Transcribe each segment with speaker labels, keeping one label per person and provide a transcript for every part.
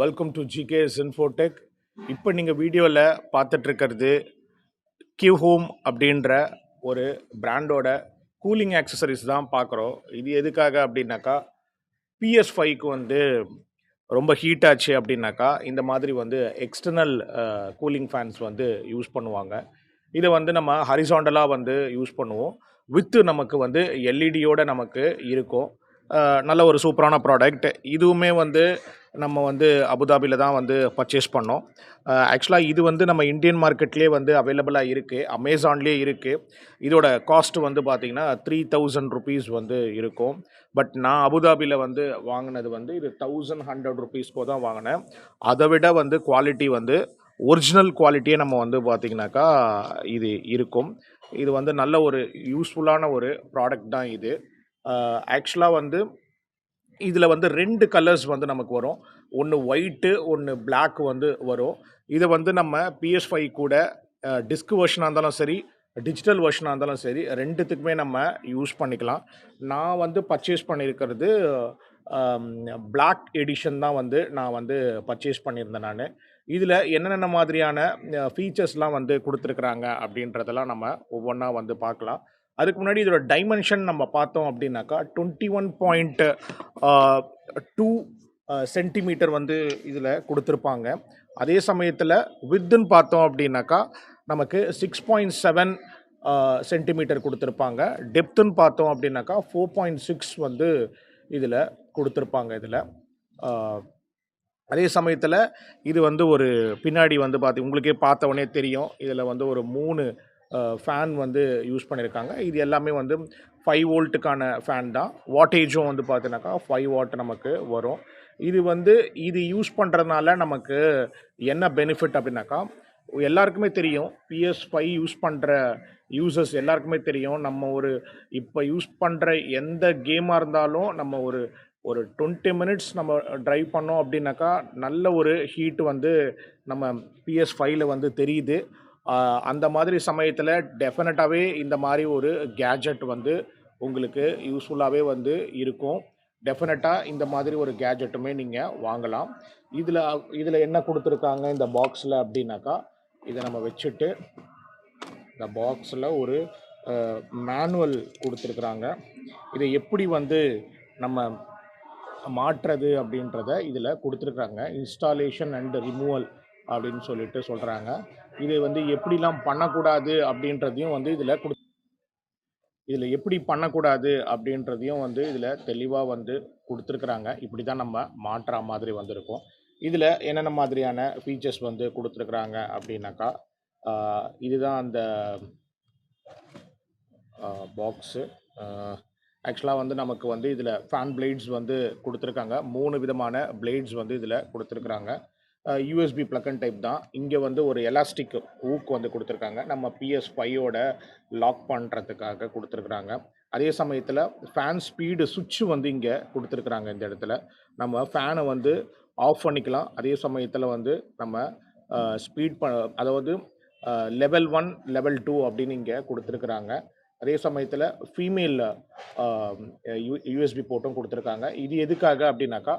Speaker 1: Welcome to GKS Infotech. இப்போ நீங்கள் வீடியோவில் பார்த்துட்ருக்கிறது கிவ் ஹோம் அப்படின்ற ஒரு பிராண்டோட கூலிங் ஆக்சசரிஸ் தான் பார்க்குறோம். இது எதுக்காக அப்படின்னாக்கா PS5க்கு வந்து ரொம்ப ஹீட் ஆச்சு அப்படின்னாக்கா இந்த மாதிரி வந்து எக்ஸ்டர்னல் கூலிங் ஃபேன்ஸ் வந்து யூஸ் பண்ணுவாங்க. இதை வந்து நம்ம ஹரிசாண்டலாக வந்து யூஸ் பண்ணுவோம். வித்து நமக்கு வந்து எல்இடியோட நமக்கு இருக்கும். நல்ல ஒரு சூப்பரான ப்ராடக்ட். இதுவுமே வந்து நம்ம வந்து அபுதாபியில் தான் வந்து பர்ச்சேஸ் பண்ணோம். ஆக்சுவலாக இது வந்து நம்ம இந்தியன் மார்க்கெட்லேயே வந்து அவைலபிளாக இருக்குது, அமேசான்லேயே இருக்குது. இதோட காஸ்ட் வந்து பார்த்திங்கன்னா 3000 ருபீஸ் வந்து இருக்கும். பட் நான் அபுதாபியில் வந்து வாங்கினது வந்து இது 1100 ருபீஸ்க்கோ தான் வாங்கினேன். அதை விட வந்து குவாலிட்டி வந்து ஒரிஜினல் குவாலிட்டியே நம்ம வந்து பார்த்திங்கனாக்கா இது இருக்கும். இது வந்து நல்ல ஒரு யூஸ்ஃபுல்லான ஒரு ப்ராடக்ட் தான் இது. ஆக்சுவலாக வந்து இதில் வந்து 2 கலர்ஸ் வந்து நமக்கு வரும். ஒன்று ஒயிட்டு, ஒன்று பிளாக் வந்து வரும். இதை வந்து நம்ம PS5 கூட டிஸ்க் வெர்ஷனாக இருந்தாலும் சரி, டிஜிட்டல் வெர்ஷனாக இருந்தாலும் சரி, ரெண்டுத்துக்குமே நம்ம யூஸ் பண்ணிக்கலாம். நான் வந்து பர்ச்சேஸ் பண்ணியிருக்கிறது பிளாக் எடிஷன் தான் வந்து நான் வந்து பர்ச்சேஸ் பண்ணியிருந்தேன் நான். இதில் என்னென்ன மாதிரியான ஃபீச்சர்ஸ்லாம் வந்து கொடுத்துருக்குறாங்க அப்படின்றதெல்லாம் நம்ம ஒவ்வொன்றா வந்து பார்க்கலாம். அதுக்கு முன்னாடி இதோட டைமென்ஷன் நம்ம பார்த்தோம் அப்படின்னாக்கா 21.2 சென்டிமீட்டர் வந்து இதில் கொடுத்துருப்பாங்க. அதே சமயத்தில் வித்துன்னு பார்த்தோம் அப்படின்னாக்கா நமக்கு 6.7 சென்டிமீட்டர் கொடுத்துருப்பாங்க. டெப்த்துன்னு பார்த்தோம் அப்படின்னாக்கா 4.6 வந்து இதில் கொடுத்துருப்பாங்க. இதில் அதே சமயத்தில் இது வந்து ஒரு பின்னாடி வந்து உங்களுக்கே பார்த்தவொடனே தெரியும், இதில் வந்து ஒரு 3 ஃபேன் வந்து யூஸ் பண்ணியிருக்காங்க. இது எல்லாமே வந்து 5 வோல்ட்டுக்கான ஃபேன் தான். வாட்டேஜும் வந்து பார்த்தீங்கன்னாக்கா 5 வாட் நமக்கு வரும். இது வந்து இது யூஸ் பண்ணுறதுனால நமக்கு என்ன பெனிஃபிட் அப்படின்னாக்கா, எல்லாருக்குமே தெரியும், PS5 யூஸ் பண்ணுற யூசர்ஸ் எல்லாருக்குமே தெரியும், நம்ம ஒரு இப்போ யூஸ் பண்ணுற எந்த கேமாக இருந்தாலும் நம்ம ஒரு 20 மினிட்ஸ் நம்ம ட்ரைவ் பண்ணோம் அப்படின்னாக்கா நல்ல ஒரு ஹீட் வந்து நம்ம PS5ல வந்து தெரியுது. அந்த மாதிரி சமயத்தில் டெஃபினட்டாகவே இந்த மாதிரி ஒரு கேஜெட் வந்து உங்களுக்கு யூஸ்ஃபுல்லாகவே வந்து இருக்கும். டெஃபினட்டாக இந்த மாதிரி ஒரு கேஜெட்டுமே நீங்கள் வாங்கலாம். இதில் என்ன கொடுத்துருக்காங்க இந்த பாக்ஸில் அப்படின்னாக்கா, இதை நம்ம வச்சுட்டு இந்த பாக்ஸில் ஒரு மேனுவல் கொடுத்துருக்குறாங்க. இதை எப்படி வந்து நம்ம மாற்றுறது அப்படின்றத இதில் கொடுத்துருக்குறாங்க. இன்ஸ்டாலேஷன் அண்ட் ரிமூவல் அப்படின்னு சொல்லிட்டு சொல்கிறாங்க. இது வந்து எப்படிலாம் பண்ணக்கூடாது அப்படின்றதையும் வந்து இதில் எப்படி பண்ணக்கூடாது அப்படின்றதையும் வந்து இதில் தெளிவாக வந்து கொடுத்துருக்குறாங்க. இப்படி தான் நம்ம மாற்றுற மாதிரி வந்திருக்கும். இதில் என்னென்ன மாதிரியான ஃபீச்சர்ஸ் வந்து கொடுத்துருக்குறாங்க அப்படின்னாக்கா, இதுதான் அந்த பாக்ஸு. ஆக்சுவலாக வந்து நமக்கு வந்து இதில் ஃபேன் பிளேட்ஸ் வந்து கொடுத்துருக்காங்க. 3 விதமான பிளேட்ஸ் வந்து இதில் கொடுத்துருக்குறாங்க. USB ப்ளக் அண்ட் டைப் தான். இங்கே வந்து ஒரு எலாஸ்டிக் ஊக் வந்து கொடுத்துருக்காங்க, நம்ம PS5யோட லாக் பண்ணுறதுக்காக கொடுத்துருக்குறாங்க. அதே சமயத்தில் ஃபேன் ஸ்பீடு சுவிட்சு வந்து இங்கே கொடுத்துருக்குறாங்க. இந்த இடத்துல நம்ம ஃபேனை வந்து ஆஃப் பண்ணிக்கலாம். அதே சமயத்தில் வந்து நம்ம ஸ்பீட் அதாவது லெவல் 1 லெவல் 2 அப்படின்னு இங்கே கொடுத்துருக்குறாங்க. அதே சமயத்தில் ஃபீமேல் USB போர்ட்டும் கொடுத்துருக்காங்க. இது எதுக்காக அப்படின்னாக்கா,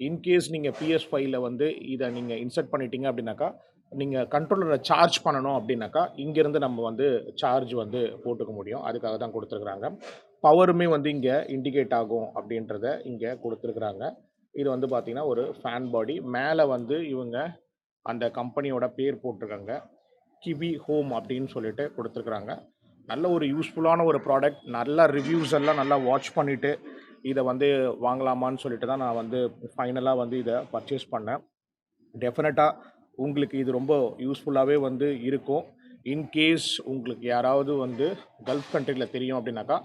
Speaker 1: இன்கேஸ் நீங்கள் PS5ல வந்து இதை நீங்கள் இன்சர்ட் பண்ணிட்டீங்க அப்படின்னாக்கா, நீங்கள் கண்ட்ரோலரை சார்ஜ் பண்ணணும் அப்படின்னாக்கா இங்கேருந்து நம்ம வந்து சார்ஜ் வந்து போட்டுக்க முடியும். அதுக்காக தான் கொடுத்துருக்குறாங்க. பவருமே வந்து இங்கே இண்டிகேட் ஆகும் அப்படின்றத இங்கே கொடுத்துருக்குறாங்க. இது வந்து பார்த்திங்கன்னா ஒரு ஃபேன் பாடி. மேலே வந்து இவங்க அந்த கம்பெனியோட பேர் போட்டிருக்காங்க, கிவி ஹோம் அப்படின்னு சொல்லிட்டு கொடுத்துருக்குறாங்க. நல்ல ஒரு யூஸ்ஃபுல்லான ஒரு ப்ராடக்ட். நல்ல ரிவ்யூஸ் எல்லாம் நல்லா வாட்ச் பண்ணிவிட்டு இதை வந்து வாங்கலாமான்னு சொல்லிட்டு தான் நான் வந்து ஃபைனலாக வந்து இதை பர்ச்சேஸ் பண்ணேன். டெஃபினட்டாக உங்களுக்கு இது ரொம்ப யூஸ்ஃபுல்லாகவே வந்து இருக்கும். இன்கேஸ் உங்களுக்கு யாராவது வந்து கல்ஃப் கண்ட்ரியில் தெரியும் அப்படின்னாக்கா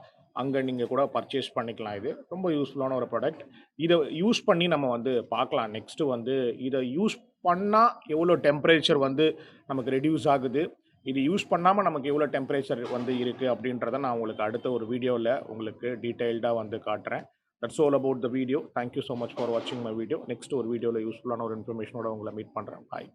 Speaker 1: அங்கே நீங்கள் கூட பர்ச்சேஸ் பண்ணிக்கலாம். இது ரொம்ப யூஸ்ஃபுல்லான ஒரு ப்ராடக்ட். இதை யூஸ் பண்ணி நம்ம வந்து பார்க்கலாம். நெக்ஸ்ட்டு வந்து இதை யூஸ் பண்ணால் எவ்வளோ டெம்பரேச்சர் வந்து நமக்கு ரெடியூஸ் ஆகுது, இது யூஸ் பண்ணாமல் நமக்கு எவ்வளோ டெம்பரேச்சர் வந்து இருக்குது அப்படின்றத நான் உங்களுக்கு அடுத்த ஒரு வீடியோவில் உங்களுக்கு டீட்டெயில்டாக வந்து காட்டுறேன். That's all about the video. Thank you so much for வாட்சிங் மை வீடியோ. நெக்ஸ்ட் ஒரு வீடியோவில் யூஸ்ஃபுல்லான ஒரு இன்ஃபர்மேஷனோட உங்களை மீட் பண்ணுறேன். பாய்.